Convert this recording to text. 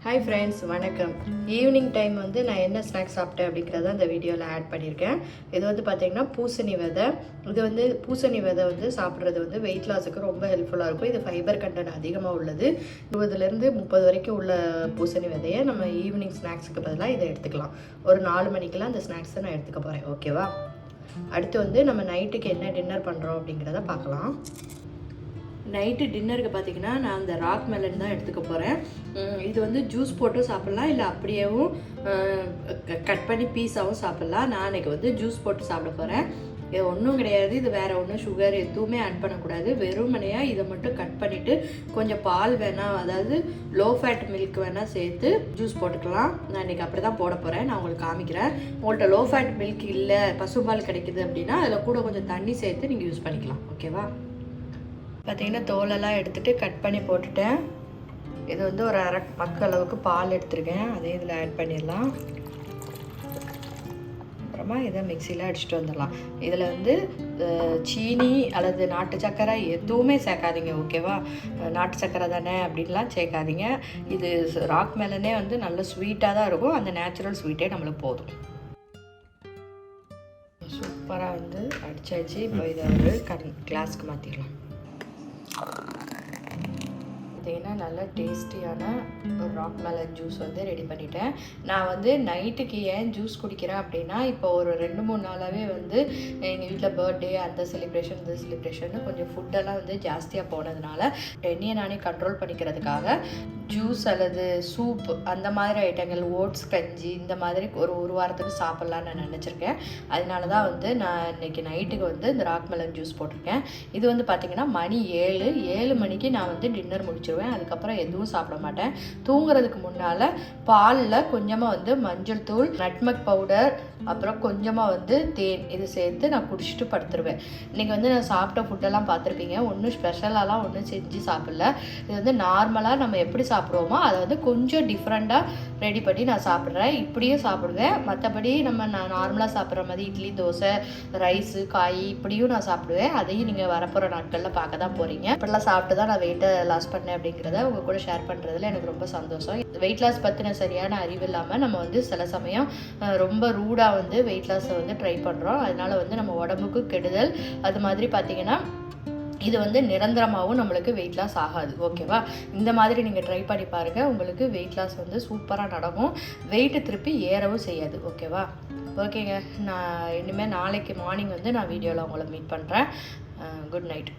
Hi friends, வணக்கம். Evening time வந்து நான் என்ன ஸ்நாக்ஸ் சாப்பிட்டேன் அப்படிங்கிறத இந்த வீடியோவில் ஆட் பண்ணியிருக்கேன். இது வந்து பார்த்திங்கன்னா பூசணி விதை. பூசணி விதை சாப்பிட்றது வெயிட் லாஸுக்கு ரொம்ப ஹெல்ப்ஃபுல்லாக இருக்கும். இது ஃபைபர் கண்டென்ட் அதிகமாக உள்ளது. 20லேருந்து 30 வரைக்கும் உள்ள பூசணி விதையை நம்ம ஈவினிங் ஸ்நாக்ஸுக்கு பதிலாக இதை எடுத்துக்கலாம். ஒரு 4 மணிக்கெலாம் அந்த ஸ்நாக்ஸை நான் எடுத்துக்க போகிறேன். ஓகேவா? அடுத்து நம்ம நைட்டுக்கு என்ன டின்னர் பண்ணுறோம் அப்படிங்கிறத பார்க்கலாம். நைட்டு டின்னருக்கு பார்த்திங்கன்னா நான் அந்த ராக் மெலன் தான் எடுத்துக்க போகிறேன். இது ஜூஸ் போட்டும் சாப்பிட்லாம், இல்லை அப்படியேவும் கட் பண்ணி பீஸாகவும் சாப்பிட்லாம். நான் அன்றைக்கி ஜூஸ் போட்டு சாப்பிட போகிறேன். இது ஒன்றும் கிடையாது, இது வேறு ஒன்றும் சுகர் எதுவுமே ஆட் பண்ணக்கூடாது. வெறுமனையாக இதை மட்டும் கட் பண்ணிவிட்டு கொஞ்சம் பால் வேணால், அதாவது லோ ஃபேட் மில்க் வேணால் சேர்த்து ஜூஸ் போட்டுக்கலாம். நான் இன்றைக்கி அப்படி தான் போட போகிறேன். நான் உங்களுக்கு காமிக்கிறேன். உங்கள்கிட்ட லோ ஃபேட் மில்க் இல்லை, பசும்பால் கிடைக்குது அப்படின்னா அதில் கூட கொஞ்சம் தண்ணி சேர்த்து நீங்கள் யூஸ் பண்ணிக்கலாம். ஓகேவா? பார்த்திங்கன்னா தோலெல்லாம் எடுத்துகிட்டு கட் பண்ணி போட்டுட்டேன். இது ஒரு அரை மக்கு அளவுக்கு பால் எடுத்துருக்கேன். அதே இதில் ஆட் பண்ணிடலாம். அப்புறமா இதை மிக்சியில் அடிச்சுட்டு வந்துடலாம். இதில் சீனி அல்லது நாட்டு சக்கரை எதுவுமே சேர்க்காதீங்க. ஓகேவா? நாட்டு சக்கரை தானே அப்படின்லாம் சேர்க்காதீங்க. இது ராக் மெலனே நல்ல ஸ்வீட்டாக தான் இருக்கும். அந்த நேச்சுரல் ஸ்வீட்டே நம்மளுக்கு போதும். சூப்பராக அடிச்சாச்சு. இப்போ இதை கிளாஸ்க்கு மாற்றிடலாம். பார்த்தீங்கன்னா நல்ல டேஸ்டியான ஒரு ராக் மெலன் ஜூஸ் ரெடி பண்ணிட்டேன். நான் நைட்டுக்கு ஏன் ஜூஸ் குடிக்கிறேன் அப்படின்னா, இப்போ ஒரு 2-3 நாளாகவே எங்கள் வீட்டில் பர்த்டே, அந்த செலிப்ரேஷன் இந்த செலிப்ரேஷன் கொஞ்சம் ஃபுட்டெல்லாம் ஜாஸ்தியாக போனதுனால என்னையை நானே கண்ட்ரோல் பண்ணிக்கிறதுக்காக ஜூஸ் அல்லது சூப் அந்த மாதிரி ஐட்டங்கள், ஓட்ஸ் கஞ்சி இந்த மாதிரி ஒரு வாரத்துக்கு சாப்பிட்லான்னு நான் நினச்சிருக்கேன். அதனால தான் நான் இன்றைக்கி நைட்டுக்கு இந்த ராக் மெலன் ஜூஸ் போட்டிருக்கேன். இது பார்த்திங்கன்னா மணி 7 மணிக்கு நான் டின்னர் முடிச்சிருவேன். அதுக்கப்புறம் எதுவும் சாப்பிட மாட்டேன். தூங்குறதுக்கு முன்னால் பாலில் கொஞ்சமாக மஞ்சள் தூள், நட்மக் பவுடர், அப்புறம் கொஞ்சமாக தேன் இது சேர்த்து நான் குடிச்சிட்டு படுத்துருவேன். இன்றைக்கி நான் சாப்பிட்ட ஃபுட்டெல்லாம் பார்த்துருப்பீங்க. ஒன்றும் ஸ்பெஷலாலாம் ஒன்றும் செஞ்சு சாப்பிடல. இது நார்மலாக நம்ம எப்படி சாப்பிடுவோமோ அதை கொஞ்சம் டிஃப்ரெண்ட்டாக ரெடி பண்ணி நான் சாப்பிட்றேன். இப்படியும் சாப்பிடுவேன். மற்றபடி நான் நார்மலாக சாப்பிட்ற மாதிரி இட்லி, தோசை, ரைஸு, காய் இப்படியும் நான் சாப்பிடுவேன். அதையும் நீங்கள் வரப்போகிற நாட்களில் பார்க்க தான் போகிறீங்க. இப்படிலாம் சாப்பிட்டு தான் நான் வெயிட்டை லாஸ் பண்ணேன் அப்படிங்கிறத உங்கள் கூட ஷேர் பண்ணுறதுல எனக்கு ரொம்ப சந்தோஷம். வெயிட் லாஸ் பற்றின சரியான அறிவு இல்லாமல் நம்ம சில சமயம் ரொம்ப ரூடாக வெயிட் லாஸை ட்ரை பண்ணுறோம். அதனால் நம்ம உடம்புக்கு கெடுதல். அது மாதிரி பார்த்திங்கன்னா இது நிரந்தரமாகவும் நம்மளுக்கு வெயிட் லாஸ் ஆகாது. ஓகேவா? இந்த மாதிரி நீங்கள் ட்ரை பண்ணி பாருங்கள். உங்களுக்கு வெயிட் லாஸ் சூப்பராக நடக்கும். வெயிட்டு திருப்பி ஏறவும் செய்யாது. ஓகேவா? ஓகேங்க. நான் இனிமேல் நாளைக்கு மார்னிங் நான் வீடியோவில் உங்களை மீட் பண்ணுறேன். Good night.